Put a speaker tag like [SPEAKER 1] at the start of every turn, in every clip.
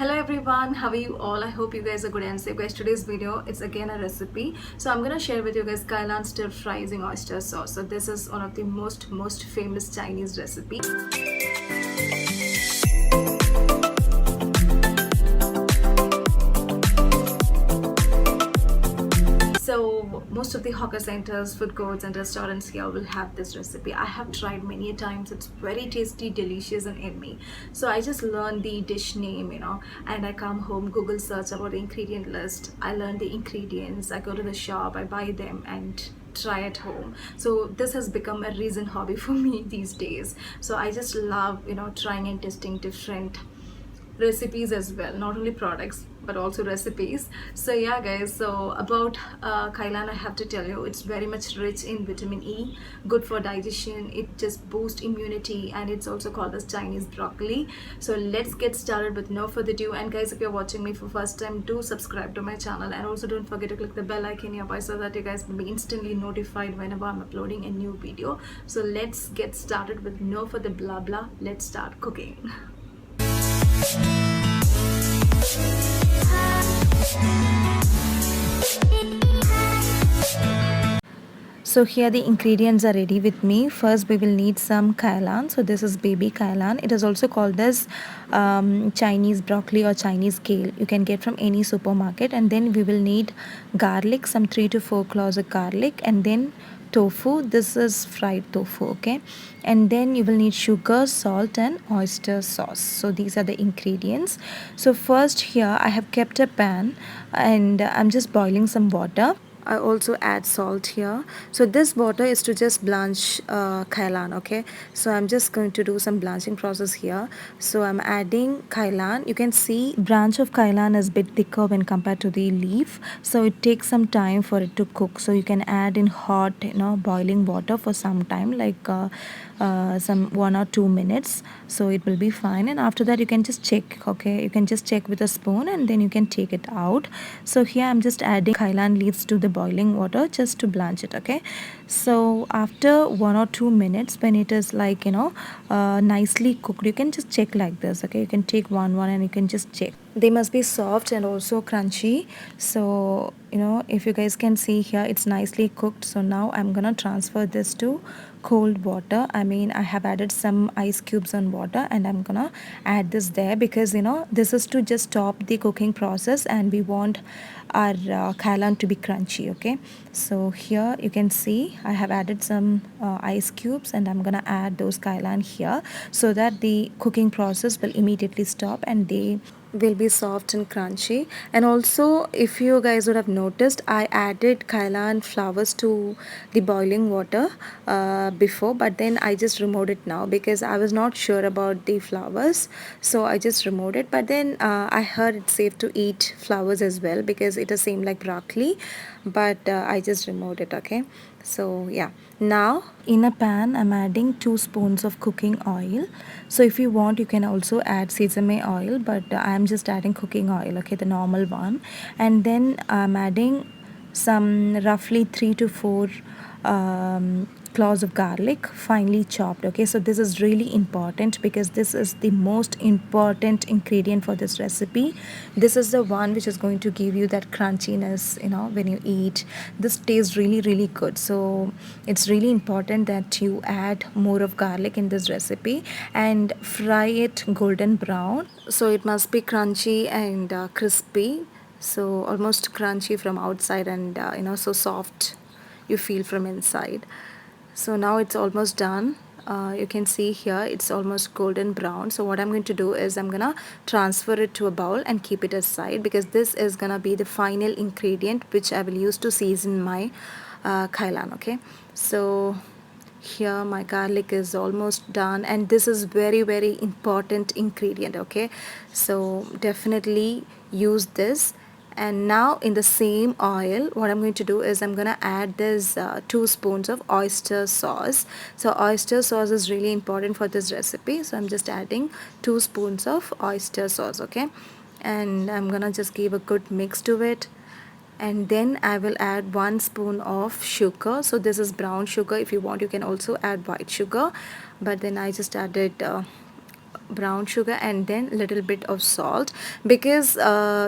[SPEAKER 1] Hello everyone, how are you all? I hope you guys are good and safe. Guys, today's video it's again a recipe. So I'm gonna share with you guys Kailan stir fry using oyster sauce. So this is one of the most famous Chinese recipe. So most of the hawker centers, food courts and restaurants here will have this recipe. I have tried many times. It's very tasty, delicious and yummy. So I just learned the dish name, and I come home, Google search about the ingredient list. I learn the ingredients. I go to the shop, I buy them and try at home. So this has become a recent hobby for me these days. So I just love, trying and testing different recipes as well, not only products but also recipes. So yeah guys, so about Kailan, I have to tell you it's very much rich in vitamin E, good for digestion, it just boosts immunity, and it's also called as Chinese broccoli. So let's get started with no further ado. And guys, if you're watching me for first time, do subscribe to my channel and also don't forget to click the bell icon nearby so that you guys will be instantly notified whenever I'm uploading a new video. So let's get started with no further blah blah. Let's start cooking. So here the ingredients are ready with me. First we will need some Kailan. So this is baby Kailan. It is also called as Chinese broccoli or Chinese kale. You can get from any supermarket. And then we will need garlic, some 3 to 4 cloves of garlic, and then tofu. This is fried tofu, okay? And then you will need sugar, salt and oyster sauce. So these are the ingredients. So first here I have kept a pan and I'm just boiling some water. I also add salt here. So this water is to just blanch Kailan, okay? So I'm just going to do some blanching process here. So I'm adding Kailan. You can see branch of Kailan is a bit thicker when compared to the leaf. So it takes some time for it to cook. So you can add in hot, boiling water for some time, like some 1 or 2 minutes. So it will be fine. And after that you can just check, okay? You can just check with a spoon and then you can take it out. So here I'm just adding Kailan leaves to the boiling water just to blanch it, okay? So after 1 or 2 minutes, when it is like nicely cooked, you can just check like this, okay? You can take one and you can just check. They must be soft and also crunchy. So if you guys can see here, it's nicely cooked. So now I'm gonna transfer this to cold water. I have added some ice cubes on water and I'm gonna add this there because this is to just stop the cooking process and we want our Kailan to be crunchy, okay? So here you can see I have added some ice cubes and I'm gonna add those Kailan here so that the cooking process will immediately stop and they will be soft and crunchy. And also, if you guys would have noticed, I added Kailan flowers to the boiling water before, but then I just removed it now because I was not sure about the flowers, so I just removed it. But then I heard it's safe to eat flowers as well because it is same like broccoli, but I just removed it, okay? So yeah, now in a pan I'm adding 2 spoons of cooking oil. So if you want you can also add sesame oil, but I'm just adding cooking oil, okay, the normal one. And then I'm adding some roughly 3 to 4 cloves of garlic finely chopped, okay? So this is really important because this is the most important ingredient for this recipe. This is the one which is going to give you that crunchiness, when you eat. This tastes really good. So it's really important that you add more of garlic in this recipe and fry it golden brown. So it must be crunchy and crispy, so almost crunchy from outside and so soft you feel from inside. So now it's almost done. You can see here it's almost golden brown. So what I'm going to do is I'm gonna transfer it to a bowl and keep it aside because this is gonna be the final ingredient which I will use to season my Kailan, okay? So here my garlic is almost done and this is very important ingredient, okay? So definitely use this. And now in the same oil what I'm going to do is I'm gonna add this 2 spoons of oyster sauce. So oyster sauce is really important for this recipe, so I'm just adding 2 spoons of oyster sauce, okay? And I'm gonna just give a good mix to it. And then I will add 1 spoon of sugar. So this is brown sugar. If you want you can also add white sugar, but then I just added brown sugar and then little bit of salt, because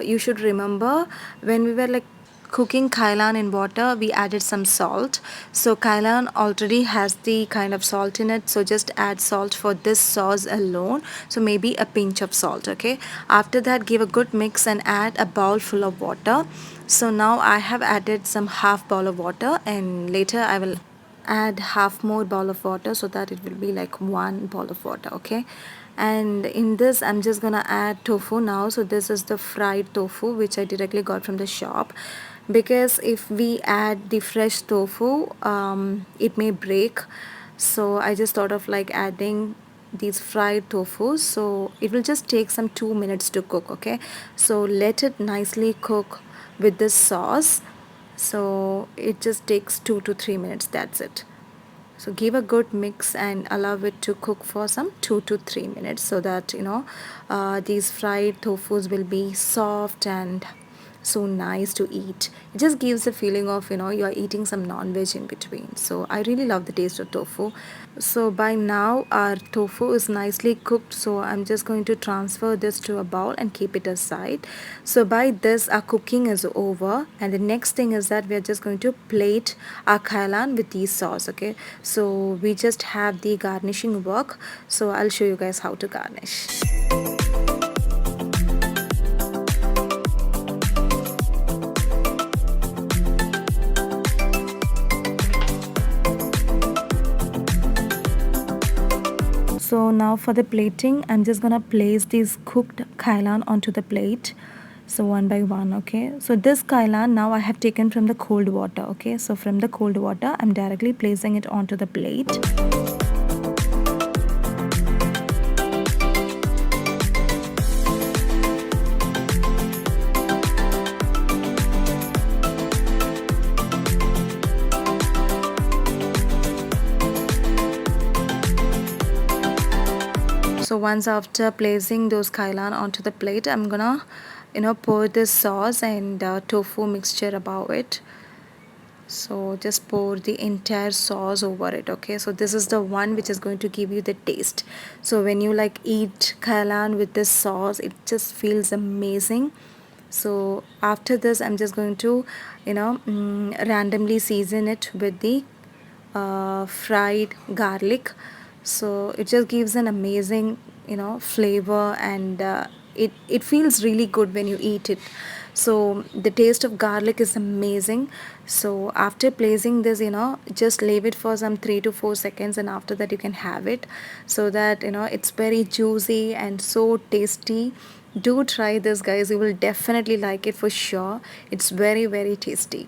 [SPEAKER 1] you should remember when we were like cooking kailan in water, we added some salt. So kailan already has the kind of salt in it, so just add salt for this sauce alone, so maybe a pinch of salt. Okay, after that give a good mix and add a bowl full of water. So now I have added some half bowl of water, and later I will add half more bowl of water, so that it will be like one bowl of water. Okay, and in this I'm just gonna add tofu now. So this is the fried tofu which I directly got from the shop, because if we add the fresh tofu, it may break. So I just thought of like adding these fried tofu, so it will just take some 2 minutes to cook. Okay, so let it nicely cook with this sauce. So it just takes 2 to 3 minutes, that's it. So give a good mix and allow it to cook for some 2 to 3 minutes, so that these fried tofus will be soft and so nice to eat. It just gives a feeling of you are eating some non-veg in between. So I really love the taste of tofu. So by now our tofu is nicely cooked, so I'm just going to transfer this to a bowl and keep it aside. So by this our cooking is over, and the next thing is that we are just going to plate our kailan with these sauce. Okay, so we just have the garnishing work, so I'll show you guys how to garnish. So now for the plating, I'm just gonna place these cooked kailan onto the plate. So one by one. Okay, so this kailan now I have taken from the cold water. Okay, so from the cold water I'm directly placing it onto the plate. So once after placing those kailan onto the plate, I'm gonna pour this sauce and tofu mixture above it. So just pour the entire sauce over it. Okay, so this is the one which is going to give you the taste. So when you like eat kailan with this sauce, it just feels amazing. So after this I'm just going to randomly season it with the fried garlic. So it just gives an amazing flavor, and it feels really good when you eat it. So the taste of garlic is amazing. So after placing this, just leave it for some 3 to 4 seconds, and after that you can have it, so that it's very juicy and so tasty. Do try this, guys, you will definitely like it for sure. It's very, very tasty.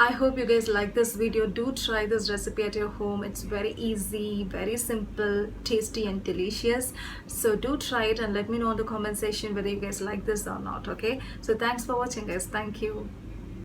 [SPEAKER 1] I hope you guys like this video. Do try this recipe at your home. It's very easy, very simple, tasty and delicious. So do try it and let me know in the comment section whether you guys like this or not. Okay, so thanks for watching, guys. Thank you.